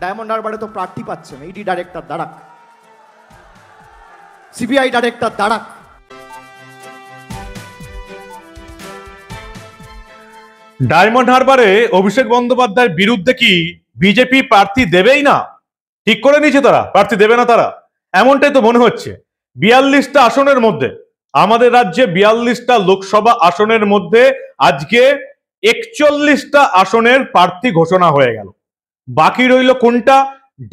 Diamond হারবারে তো প্রার্থী পাচ্ছেন, ইডি ডাইরেক্টর দাঁড়াক, সিবিআই ডাইরেক্টর দাঁড়াক। ডায়মন্ড হারবারে অভিষেক বন্দ্যোপাধ্যায়ের বিরুদ্ধে কি বিজেপি প্রার্থী দেবেই না? ঠিক করে নিয়েছে তারা, প্রার্থী দেবে না তারা, এমনটাই তো মনে হচ্ছে। 42টা আসনের মধ্যে, আমাদের রাজ্যে 42টা লোকসভা আসনের মধ্যে আজকে 41টা আসনের প্রার্থী ঘোষণা হয়ে গেল। বাকি রইল কোনটা?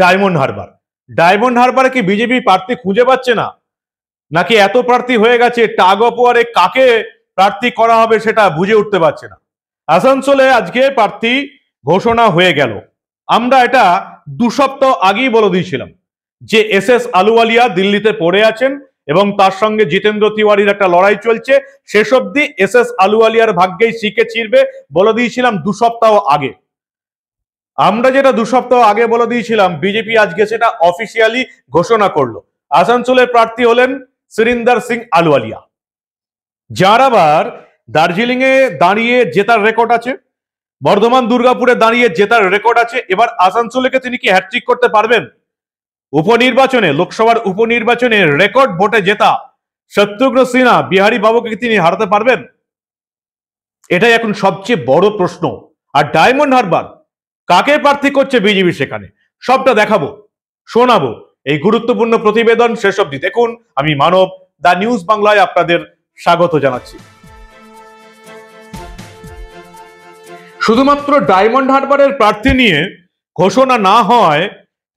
ডায়মন্ড হারবার। ডায়মন্ড হারবারে কি বিজেপি প্রার্থী খুঁজে পাচ্ছে না, নাকি এত প্রার্থী হয়ে গেছে টাগ অফ ওয়ারে কাকে প্রার্থী করা হবে সেটা বুঝে উঠতে পারছে না? আসানসোলে আজকে প্রার্থী ঘোষণা হয়ে গেল। আমরা এটা 2 সপ্তাহ আগেই বলে দিয়েছিলাম যে এস আলুওয়ালিয়া দিল্লিতে পড়ে আছেন এবং তার সঙ্গে জিতেন্দ্র তিওয়ারির একটা লড়াই চলছে। শেষ অব্দি এস আলুওয়ালিয়ার ভাগ্যেই শিখে ছিড়বে বলে দিয়েছিলাম 2 সপ্তাহ আগে। আমরা যেটা 2 সপ্তাহ আগে বলে দিয়েছিলাম, বিজেপি আজকে সেটা অফিসিয়ালি ঘোষণা করলো। আসানসোলের প্রার্থী হলেন সুরিন্দর সিং আলুওয়ালিয়া, যার আবার দার্জিলিং এ দাঁড়িয়ে জেতার রেকর্ড আছে, বর্ধমান দুর্গাপুরে দাঁড়িয়ে জেতার রেকর্ড আছে। এবার আসানসোলেকে তিনি কি হ্যাট্রিক করতে পারবেন? উপনির্বাচনে, লোকসভার উপনির্বাচনে রেকর্ড ভোটে জেতা শত্রুঘ্ন সিনহা বিহারী বাবুকে তিনি হারাতে পারবেন? এটাই এখন সবচেয়ে বড় প্রশ্ন। আর ডায়মন্ড হারবার কাকে প্রার্থী করছে বিজেপি, সেখানে সবটা দেখাবো, শোনাবো। এই গুরুত্বপূর্ণ প্রতিবেদন শেষ অবধি দেখুন। আমি মানব, দা নিউজ বাংলায় আপনাদের স্বাগত জানাচ্ছি। শুধুমাত্র ডায়মন্ড হারবারের প্রার্থী নিয়ে ঘোষণা না হয়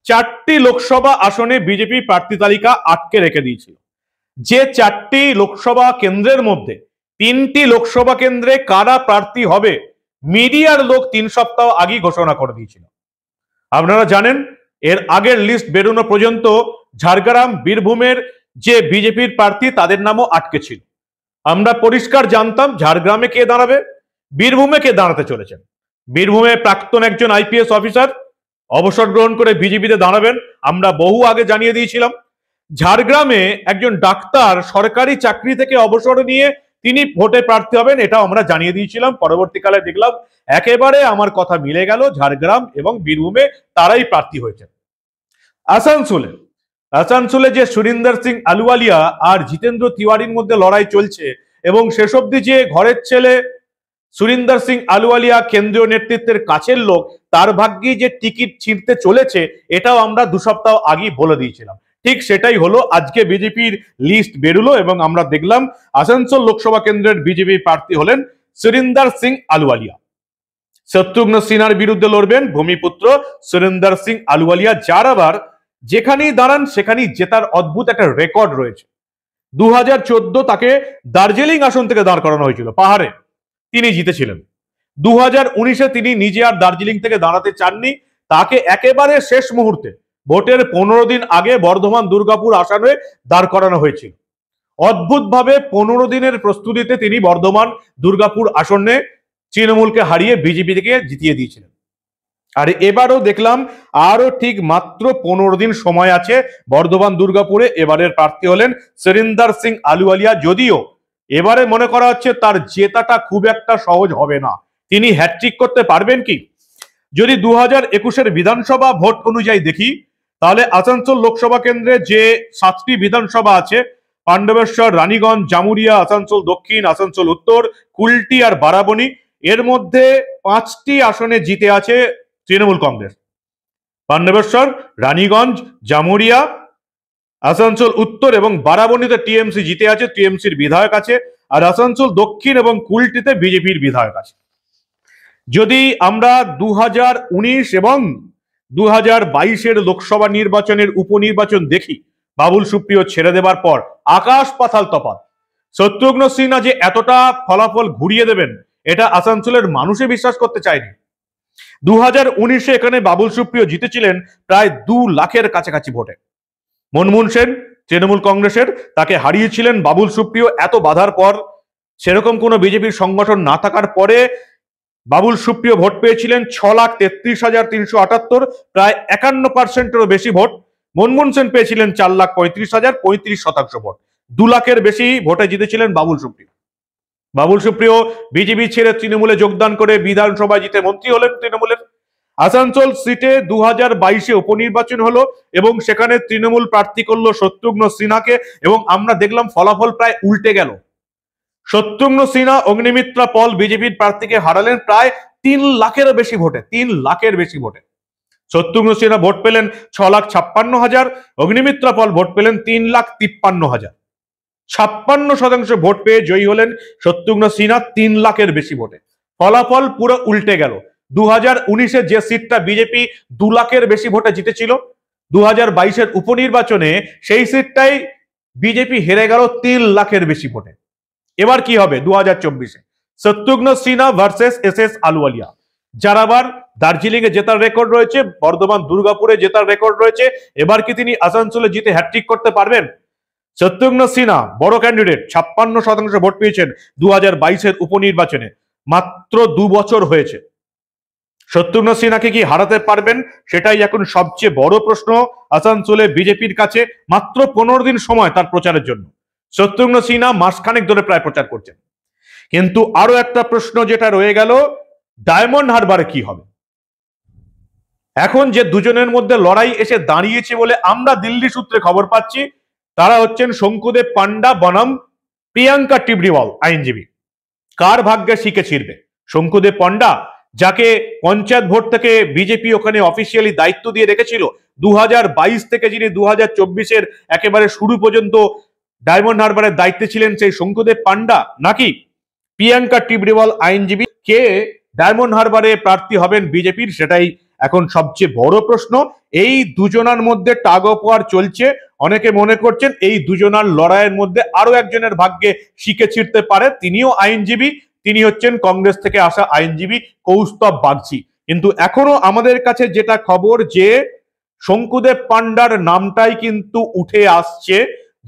4টি লোকসভা আসনে বিজেপি প্রার্থী তালিকা আটকে রেখে দিয়েছিল। যে 4টি লোকসভা কেন্দ্রের মধ্যে 3টি লোকসভা কেন্দ্রে কারা প্রার্থী হবে মিডিয়ার লোক 3 সপ্তাহ আগেই ঘোষণা করে দিয়েছিল। আপনারা জানেন, এর আগের লিস্ট বেরোনো পর্যন্ত ঝাড়গ্রাম, বীরভূমের যে বিজেপির প্রার্থী তাদের নামও আটকে ছিল। আমরা পরিষ্কার জানতাম ঝাড়গ্রামে কে দাঁড়াবে, বীরভূমে কে দাঁড়াতে চলেছেন। বীরভূমে প্রাক্তন একজন আইপিএস অফিসার অবসর গ্রহণ করে বিজেপিতে দাঁড়াবেন, আমরা বহু আগে জানিয়ে দিয়েছিলাম। ঝাড়গ্রামে একজন ডাক্তার সরকারি চাকরি থেকে অবসর নিয়ে তিনি ভোটে প্রার্থী হবেন, এটাও আমরা জানিয়ে দিয়েছিলাম। পরবর্তীকালে দেখলাম একেবারে আমার কথা মিলে গেল, ঝাড়গ্রাম এবং বীরভূমে তারাই প্রার্থী হয়েছেন। আসানসোলে যে সুরিন্দর সিং আলুওয়ালিয়া আর জিতেন্দ্র তিওয়ারির মধ্যে লড়াই চলছে এবং শেষ অব্দি যে ঘরের ছেলে সুরিন্দর সিং আলুওয়ালিয়া কেন্দ্রীয় নেতৃত্বের কাছের লোক, তার ভাগ্যে যে টিকিট ছিঁড়তে চলেছে এটাও আমরা 2 সপ্তাহ আগেই বলে দিয়েছিলাম। ঠিক সেটাই হলো, আজকে বিজেপির লিস্ট বেরোলো এবং আমরা দেখলাম আসানসোল লোকসভা কেন্দ্রের বিজেপি প্রার্থী হলেন সুরিন্দর সিং আলুওয়ালিয়া। শত্রুঘ্ন সিনহার বিরুদ্ধে লড়বেন ভূমিপুত্র সুরিন্দর সিং আলুওয়ালিয়া, যার আবার যেখানেই দাঁড়ান সেখানেই জেতার অদ্ভুত একটা রেকর্ড রয়েছে। 2014 তাকে দার্জিলিং আসন থেকে দাঁড় করানো হয়েছিল, পাহাড়ে তিনি জিতেছিলেন। 2019-এ তিনি নিজে আর দার্জিলিং থেকে দাঁড়াতে চাননি, তাকে একেবারে শেষ মুহূর্তে ভোটের 15 দিন আগে বর্ধমান দুর্গাপুর আসনে দাঁড় করানো হয়েছিল। অদ্ভুতভাবে 15 দিনের প্রস্তুতিতে তিনি বর্ধমান দুর্গাপুর আসনে তৃণমূলকে হারিয়ে বিজেপি থেকে জিতিয়ে দিয়েছিলেন। আর এবারও দেখলাম আরো ঠিক মাত্র 15 দিন সময় আছে বর্ধমান দুর্গাপুরে। এবারের প্রার্থী হলেন সুরিন্দর সিং আলুওয়ালিয়া, যদিও এবারে মনে করা হচ্ছে তার জেতাটা খুব একটা সহজ হবে না। তিনি হ্যাট্রিক করতে পারবেন কি? যদি 2021-এর বিধানসভা ভোট অনুযায়ী দেখি, তাহলে আসানসোল লোকসভা কেন্দ্রে যে 7টি বিধানসভা আছে, পাণ্ডবেশ্বর, রানীগঞ্জ, জামুরিয়া, আসানসোল দক্ষিণ, আসানসোল উত্তর, কুলটি আর বারাবণী, এর মধ্যে 5টি আসনে জিতে আছে তৃণমূল কংগ্রেস। পাণ্ডবেশ্বর, রানীগঞ্জ, জামুরিয়া, আসানসোল উত্তর এবং বারাবণীতে টিএমসি জিতে আছে, টিএমসির বিধায়ক আছে। আর আসানসোল দক্ষিণ এবং কুলটিতে বিজেপির বিধায়ক আছে। যদি আমরা 2019 এবং 2022-এর লোকসভা নির্বাচনের উপনির্বাচন দেখি, বাবুল সুপ্রিয় ছেড়ে দেবার পর আকাশ পাতাল তফাৎ। শত্রুঘ্ন সিনহা যে এতটা ফলাফল ঘুরিয়ে দেবেন এটা আসানসোলের মানুষে বিশ্বাস করতে চায়নি। 2019-এ এখানে বাবুল সুপ্রিয় জিতেছিলেন প্রায় 2 লাখের কাছাকাছি ভোটে। মনমোহন সেন তৃণমূল কংগ্রেসের, তাকে হারিয়েছিলেন বাবুল সুপ্রিয়। এত বাধার পর, সেরকম কোনো বিজেপির সংগঠন না থাকার পরে বাবুল সুপ্রিয় ভোট পেয়েছিলেন 6,33,378, প্রায় 51%-এরও বেশি ভোট। মনমোহন সেন পেয়েছিলেন 4,35,000, 35% ভোট। 2 লাখের বেশি ভোটে জিতেছিলেন বাবুল সুপ্রিয়। বাবুল সুপ্রিয় বিজেপি ছেড়ে তৃণমূলে যোগদান করে বিধানসভায় জিতে মন্ত্রী হলেন তৃণমূলের। আসানসোল সিটে 2022-এ উপনির্বাচন হলো এবং সেখানে তৃণমূল প্রার্থী করলো শত্রুঘ্ন সিনহাকে, এবং আমরা দেখলাম ফলাফল প্রায় উল্টে গেল। শত্রুঘ্ন সিনহা অগ্নিমিত্রা পল বিজেপির প্রার্থীকে হারালেন প্রায় 3 লাখেরও বেশি ভোটে, 3 লাখের বেশি ভোটে। শত্রুঘ্ন সিনহা ভোট পেলেন 6,56,000, অগ্নিমিত্রা পল ভোট পেলেন 3,53,000। 56% ভোট পেয়ে জয়ী হলেন শত্রুঘ্ন সিনহা 3 লাখের বেশি ভোটে। ফলাফল পুরো উল্টে গেল। 2019-এ যে সিটটা বিজেপি 2 লাখের বেশি ভোটে জিতেছিল, 2022-এর উপনির্বাচনে সেই সিটটাই বিজেপি হেরে গেল 3 লাখের বেশি ভোটে। এবার কি হবে 2024-এ? Shatrughan Sinha versus S Ahluwalia. যার আবার দার্জিলিং এ জেতার রেকর্ড রয়েছে, বর্ধমান দুর্গাপুরে জেতার রেকর্ড রয়েছে, এবার কি তিনি আসানসোলে জিতে হ্যাট্রিক করতে পারবেন? শত্রুঘ্ন সিনহা বড় ক্যান্ডিডেট, 56% ভোট পেয়েছেন 2022-এর উপনির্বাচনে। মাত্র 2 বছর হয়েছে। শত্রুঘ্ন সিনহাকে কি হারাতে পারবেন? সেটাই এখন সবচেয়ে বড় প্রশ্ন আসানসোলে বিজেপির কাছে। মাত্র 15 দিন সময় তার প্রচারের জন্য। শত্রুঘ্ন সিনহা মাসখানেক ধরে প্রায় প্রচার করছেন। কিন্তু আরো একটা প্রশ্ন যেটা রয়ে গেল, ডায়মন্ড হারবারে কি হবে? এখন যে দুজনের মধ্যে লড়াই এসে দাঁড়িয়েছে বলে আমরা দিল্লি সূত্রে খবর পাচ্ছি, তারা হচ্ছেন শঙ্কুদেব পান্ডা বনাম প্রিয়াঙ্কা টিবড়িওয়াল আইনজীবী। কার ভাগ্যে শিখে ছিড়বে? শঙ্কুদেব পান্ডা, যাকে পঞ্চায়েত ভোট থেকে বিজেপি ওখানে অফিসিয়ালি দায়িত্ব দিয়ে রেখেছিল, 2022 থেকে যিনি 2024-এর একেবারে শুরু পর্যন্ত ডায়মন্ড হারবারের দায়িত্বে ছিলেন, সেই শঙ্কুদেব পান্ডা নাকি প্রিয়াঙ্কা টিবড়িওয়াল আইনজীবী? কে ডায়মন্ড হারবারে প্রার্থী হবেন বিজেপির, সেটাই এখন সবচেয়ে বড় প্রশ্ন। এই দুজনার মধ্যে টাগ অফ ওয়ার চলছে। অনেকে মনে করছেন এই দুজনার লড়াইয়ের মধ্যে আরো একজনের ভাগ্যে শিখে ছিড়তে পারে। তিনিও আইনজীবী, তিনি হচ্ছেন কংগ্রেস থেকে আসা আইনজীবী কৌস্তব বাগচি। কিন্তু এখনো আমাদের কাছে যেটা খবর, যে শঙ্কুদেব পান্ডার নামটাই কিন্তু উঠে আসছে,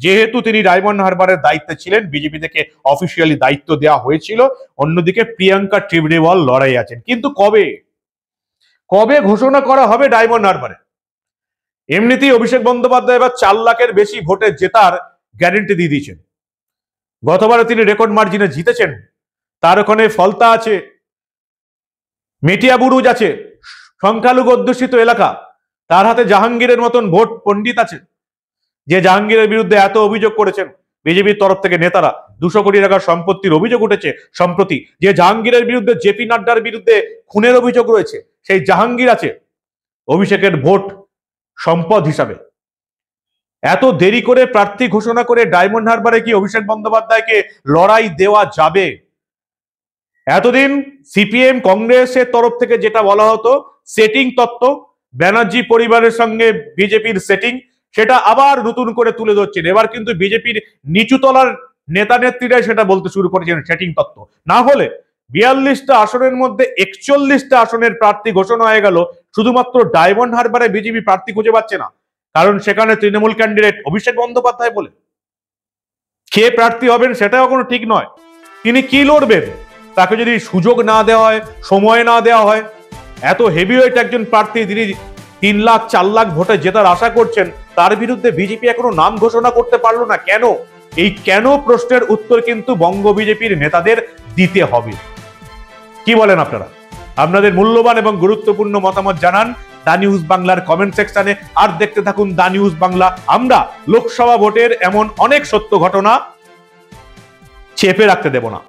যেহেতু তিনি ডায়মন্ড হারবারের দায়িত্বে ছিলেন, বিজেপি থেকে অফিসিয়ালি দায়িত্ব দেওয়া হয়েছিল। অন্যদিকে প্রিয়াঙ্কা টিবড়িওয়াল লড়াই আছেন। কিন্তু কবে ঘোষণা করা হবে ডায়মন্ড হারবারে? এমনিতেই অভিষেক বন্দ্যোপাধ্যায় এবার 4 লাখের বেশি ভোটে জেতার গ্যারেন্টি দিয়ে দিয়েছেন। গতবারে তিনি রেকর্ড মার্জিনে জিতেছেন। তার ওখানে ফলতা আছে, মেটিয়া বুরুজ আছে, সংখ্যালঘু অধ্যুষিত এলাকা। তার হাতে জাহাঙ্গীরের মতন ভোট পণ্ডিত আছে, যে জাহাঙ্গীরের বিরুদ্ধে এত অভিযোগ করেছেন বিজেপির তরফ থেকে নেতারা। 200 কোটি টাকার সম্পত্তির অভিযোগ উঠেছে সম্প্রতি। যে জাহাঙ্গীরের বিরুদ্ধে জেপি নাড্ডার বিরুদ্ধে খুনের অভিযোগ রয়েছে, সেই জাহাঙ্গীর আছে অভিষেকের ভোট সম্পদ হিসাবে। এত দেরি করে প্রার্থী ঘোষণা করে ডায়মন্ড হারবারে কি অভিষেক বন্দ্যোপাধ্যায়কে লড়াই দেওয়া যাবে? এতদিন সিপিএম কংগ্রেসের তরফ থেকে যেটা বলা হতো সেটিং তত্ত্ব, ব্যানার্জি পরিবারের সঙ্গে বিজেপির সেটিং, সেটা আবার নতুন করে তুলে ধরছেন। এবার কিন্তু বিজেপির নিচুতলার নেতা নেত্রীরাই সেটা বলতে শুরু করেছেন সেটিং তত্ত্ব। না হলে 42টা আসনের মধ্যে 41টা আসনের প্রার্থী ঘোষণা হয়ে গেল, শুধুমাত্র ডায়মন্ড হারবারে বিজেপি প্রার্থী খুঁজে পাচ্ছে না, কারণ সেখানে তৃণমূল ক্যান্ডিডেট অভিষেক বন্দ্যোপাধ্যায় বলে। কে প্রার্থী হবেন সেটাও কোনো ঠিক নয়। তিনি কি লড়বেন, তাকে যদি সুযোগ না দেওয়া হয়, সময় না দেওয়া হয়। এত হেভিওয়েট একজন প্রার্থী, তিনি 3 লাখ 4 লাখ ভোটে জেতার আশা করছেন, তার বিরুদ্ধে বিজেপি এখনো নাম ঘোষণা করতে পারলো না। কেন? এই কেন প্রশ্নের উত্তর কিন্তু বঙ্গ বিজেপির নেতাদের দিতে হবে। কি বলেন আপনারা? আপনাদের মূল্যবান এবং গুরুত্বপূর্ণ মতামত জানান দা নিউজ বাংলার কমেন্ট সেকশনে। আর দেখতে থাকুন দা নিউজ বাংলা। আমরা লোকসভা ভোটের এমন অনেক সত্য ঘটনা চেপে রাখতে দেব না।